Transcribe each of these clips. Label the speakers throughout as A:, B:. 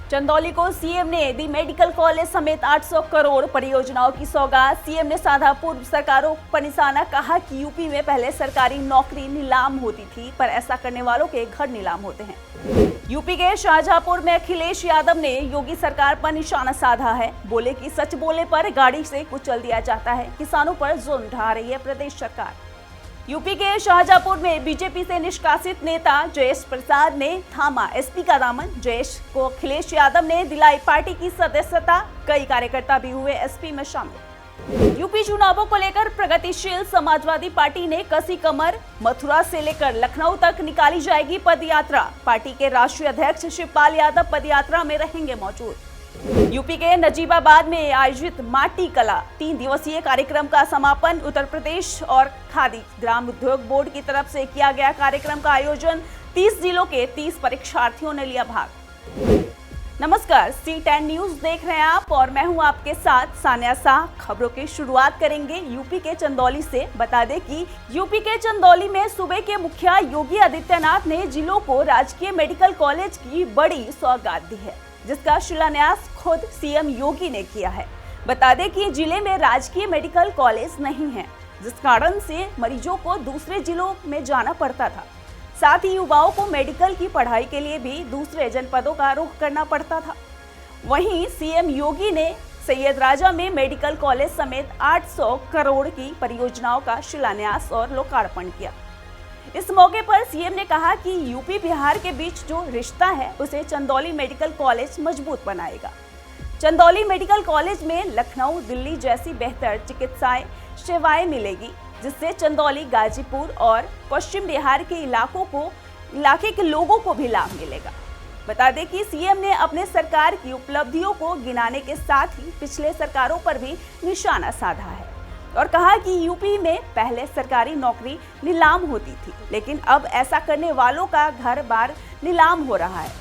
A: चंदौली को सीएम ने दी medical college समेत 800 करोड़ परियोजनाओं की सौगात। सीएम ने साधा पूर्व सरकारों पर निशाना, कहा कि यूपी में पहले सरकारी नौकरी नीलाम होती थी, पर ऐसा करने वालों के घर नीलाम होते हैं। यूपी के शाहजहांपुर में अखिलेश यादव ने योगी सरकार पर निशाना साधा है। बोले कि सच बोले पर गाड़ी से कुचल दिया जाता है, किसानों पर जुल्म ढा रही है प्रदेश सरकार। यूपी के शाहजहांपुर में बीजेपी से निष्कासित नेता जयेश प्रसाद ने थामा एसपी का दामन। जयेश को अखिलेश यादव ने दिलाई पार्टी की सदस्यता। कई कार्यकर्ता भी हुए एसपी में शामिल। यूपी चुनावों को लेकर प्रगतिशील समाजवादी पार्टी ने कसी कमर। मथुरा से लेकर लखनऊ तक निकाली जाएगी पदयात्रा। पार्टी के राष्ट्रीय अध्यक्ष शिवपाल यादव पदयात्रा में रहेंगे मौजूद। यूपी के नजीबाबाद में आयोजित माटी कला 3 दिवसीय कार्यक्रम का समापन। उत्तर प्रदेश और खादी ग्राम उद्योग बोर्ड की तरफ से किया गया कार्यक्रम का आयोजन। 30 जिलों के 30 परीक्षार्थियों ने लिया भाग। नमस्कार, C10 न्यूज देख रहे हैं आप और मैं हूं आपके साथ सानिया शाह। खबरों की शुरुआत करेंगे यूपी के चंदौली से। बता दें कि यूपी के चंदौली में सूबे के मुखिया योगी आदित्यनाथ ने जिलों को राजकीय मेडिकल कॉलेज की बड़ी सौगात दी है, जिसका शिलान्यास खुद सीएम योगी ने किया है। बता दें कि जिले में राजकीय मेडिकल कॉलेज नहीं है, जिस कारण से मरीजों को दूसरे जिलों में जाना पड़ता था। साथ ही युवाओं को मेडिकल की पढ़ाई के लिए भी दूसरे जनपदों का रुख करना पड़ता था। वहीं सीएम योगी ने सैयद राजा में मेडिकल कॉलेज समेत 800 करोड़ की परियोजनाओं का शिलान्यास और लोकार्पण किया। इस मौके पर सीएम ने कहा कि यूपी बिहार के बीच जो रिश्ता है उसे चंदौली मेडिकल कॉलेज मजबूत बनाएगा। चंदौली मेडिकल कॉलेज में लखनऊ, दिल्ली जैसी बेहतर चिकित्साएं सेवाएं मिलेगी, जिससे चंदौली, गाजीपुर और पश्चिम बिहार के इलाके के लोगों को भी लाभ मिलेगा। बता दें कि सीएम ने अपने सरकार की उपलब्धियों को गिनाने के साथ ही पिछले सरकारों पर भी निशाना साधा है और कहा कि यूपी में पहले सरकारी नौकरी नीलाम होती थी, लेकिन अब ऐसा करने वालों का घर बार नीलाम हो रहा है।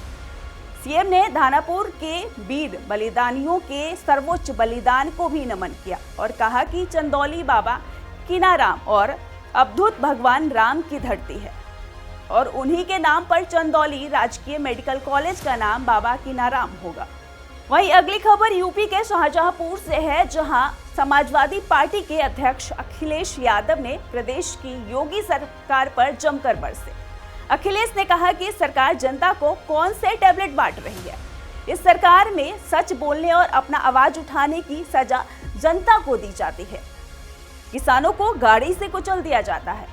A: सीएम ने दानापुर के वीर बलिदानियों के सर्वोच्च बलिदान को भी नमन किया और कहा कि चंदौली बाबा कीनाराम और अवधूत भगवान राम की धरती है और उन्हीं के नाम पर चंदौली राजकीय मेडिकल कॉलेज का नाम बाबा कीनाराम होगा। वहीं अगली खबर यूपी के शाहजहांपुर से है, जहां समाजवादी पार्टी के अध्यक्ष अखिलेश यादव ने प्रदेश की योगी सरकार पर जमकर बरसे। अखिलेश ने कहा कि सरकार जनता को कौन से टैबलेट बांट रही है। इस सरकार में सच बोलने और अपना आवाज उठाने की सजा जनता को दी जाती है। किसानों को गाड़ी से कुचल दिया जाता है।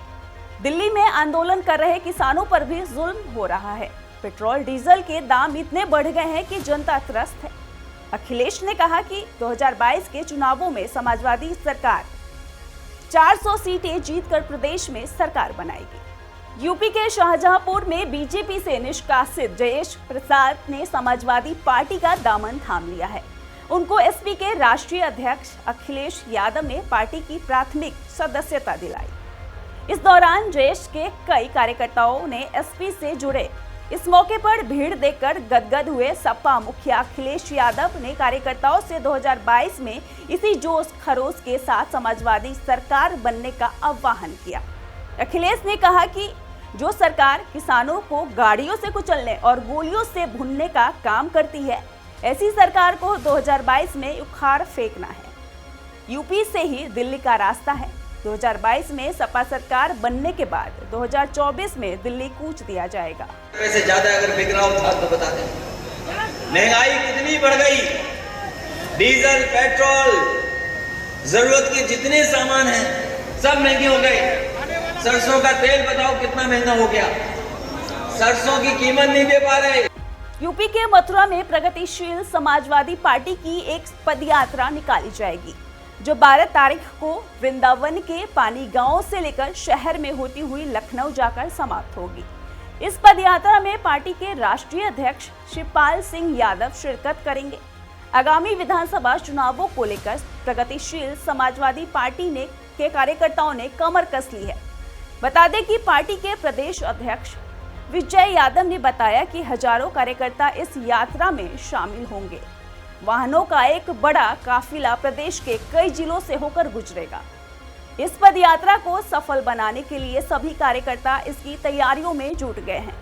A: दिल्ली में आंदोलन कर रहे किसानों पर भी जुल्म हो रहा है। पेट्रोल डीजल के दाम इतने बढ़ गए हैं कि जनता त्रस्त है। अखिलेश ने कहा कि 2022 के चुनावों में समाजवादी सरकार 400 सीटें जीतकर प्रदेश में सरकार बनाएगी। यूपी के शाहजहांपुर में बीजेपी से निष्कासित जयेश प्रसाद ने समाजवादी पार्टी का दामन थाम लिया है। उनको एसपी के राष्ट्रीय अध्यक्ष अखिलेश यादव ने पार्टी की प्राथमिक सदस्यता दिलाई। इस दौरान जयेश के कई कार्यकर्ताओं ने एसपी से जुड़े। इस मौके पर भीड़ देखकर गदगद हुए सपा मुखिया अखिलेश यादव ने कार्यकर्ताओं से 2022 में इसी जोश खरोश के साथ समाजवादी सरकार बनने का आह्वान किया। अखिलेश ने कहा कि जो सरकार किसानों को गाड़ियों से कुचलने और गोलियों से भूनने का काम करती है, ऐसी सरकार को 2022 में उखाड़ फेंकना है। यूपी से ही दिल्ली का रास्ता है। 2022 में सपा सरकार बनने के बाद 2024 में दिल्ली कूच दिया जाएगा।
B: पैसे ज्यादा अगर बिक रहा हो तो बता दें। महंगाई कितनी बढ़ गई, डीजल, पेट्रोल, जरूरत के जितने सामान हैं सब महंगे हो गए। सरसों का तेल बताओ कितना महंगा हो गया, सरसों की कीमत नहीं दे पा रहे।
A: यूपी के मथुरा में प्रगतिशील समाजवादी पार्टी की एक पदयात्रा निकाली जाएगी, जो 12 तारीख को वृंदावन के पानी गांव से लेकर शहर में होती हुई लखनऊ जाकर समाप्त होगी। इस पदयात्रा में पार्टी के राष्ट्रीय अध्यक्ष शिवपाल सिंह यादव शिरकत करेंगे। आगामी विधानसभा चुनावों को लेकर प्रगतिशील समाजवादी पार्टी के कार्यकर्ताओं ने कमर कस ली है। बता दें कि पार्टी के प्रदेश अध्यक्ष विजय यादव ने बताया कि हजारों कार्यकर्ता इस यात्रा में शामिल होंगे। वाहनों का एक बड़ा काफिला प्रदेश के कई जिलों से होकर गुजरेगा। इस पदयात्रा को सफल बनाने के लिए सभी कार्यकर्ता इसकी तैयारियों में जुट गए हैं।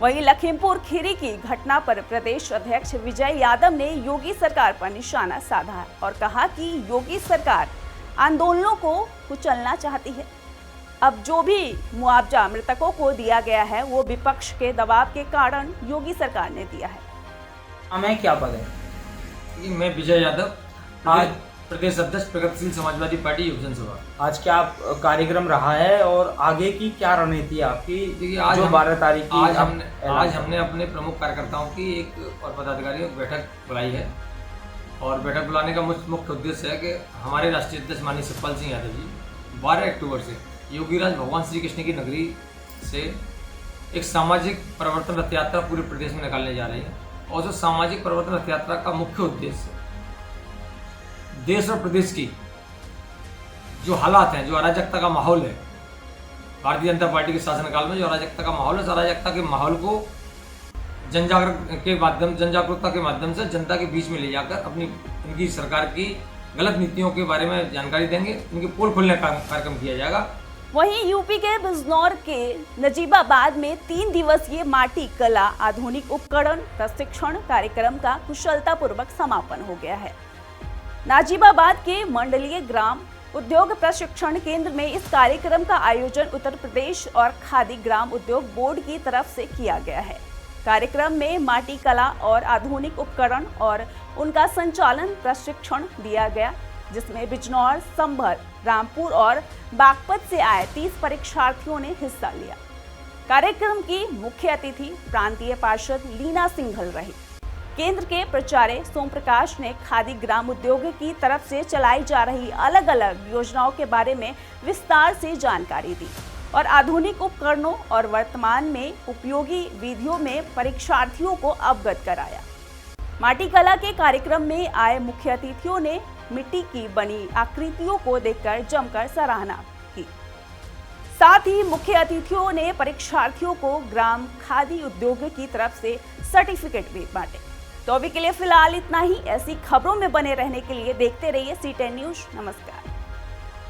A: वहीं लखीमपुर खीरी की घटना पर प्रदेश अध्यक्ष विजय यादव ने योगी सरकार पर निशाना साधा और कहा कि योगी सरकार आंदोलनों को कुचलना चाहती है। अब जो भी मुआवजा मृतकों को दिया गया है वो विपक्ष के दबाव के कारण योगी सरकार ने दिया है।
C: हमें क्या पता है?
D: मैं विजय यादव, आज प्रदेश अध्यक्ष प्रगतिशील समाजवादी पार्टी युव जनसभा।
C: आज क्या कार्यक्रम रहा है और आगे की क्या रणनीति है आपकी?
D: देखिए, आज
C: जो 12 तारीख की
D: आज हमने अपने प्रमुख कार्यकर्ताओं की एक और पदाधिकारियों की बैठक बुलाई है और बैठक बुलाने का मुख्य उद्देश्य है कि हमारे राष्ट्रीय अध्यक्ष माननीय सतपाल सिंह यादव जी 12 अक्टूबर से योगीराज भगवान श्री कृष्ण की नगरी से एक सामाजिक परिवर्तन रथ यात्रा पूरे प्रदेश में निकालने जा रही है। और जो सामाजिक परिवर्तन रथ यात्रा का मुख्य उद्देश्य देश और प्रदेश की जो हालात हैं, जो अराजकता का माहौल है, भारतीय जनता पार्टी के शासनकाल में जो अराजकता का माहौल है, उस अराजकता के माहौल को जनजागरूकता के माध्यम से जनता के बीच में ले जाकर अपनी इनकी सरकार की गलत नीतियों के बारे में जानकारी देंगे। इनके पोल खोलने का कार्यक्रम किया जाएगा।
A: वहीं यूपी के बिजनौर के नजीबाबाद में 3 दिवसीय माटी कला आधुनिक उपकरण प्रशिक्षण कार्यक्रम का कुशलतापूर्वक समापन हो गया है। नाजिबाबाद के मंडलीय ग्राम उद्योग प्रशिक्षण केंद्र में इस कार्यक्रम का आयोजन उत्तर प्रदेश और खादी ग्राम उद्योग बोर्ड की तरफ से किया गया है। कार्यक्रम में माटी कला और आधुनिक उपकरण और उनका संचालन प्रशिक्षण दिया गया, जिसमें बिजनौर, संभल, रामपुर और बागपत से आए 30 परीक्षार्थियों ने हिस्सा लिया। कार्यक्रम की मुख्य अतिथि प्रांतीय पार्षद लीना सिंघल रही। केंद्र के प्राचार्य सोम प्रकाश ने खादी ग्राम उद्योग की तरफ से चलाई जा रही अलग अलग योजनाओं के बारे में विस्तार से जानकारी दी और आधुनिक उपकरणों और वर्तमान में उपयोगी विधियों में परीक्षार्थियों को अवगत कराया। माटी कला के कार्यक्रम में आए मुख्य अतिथियों ने मिट्टी की बनी आकृतियों को देखकर जमकर सराहना की। साथ ही मुख्य अतिथियों ने परीक्षार्थियों को ग्राम खादी उद्योग की तरफ से सर्टिफिकेट भी बांटे। तो अभी के लिए फिलहाल इतना ही। ऐसी खबरों में बने रहने के लिए देखते रहिए C10 न्यूज़। नमस्कार।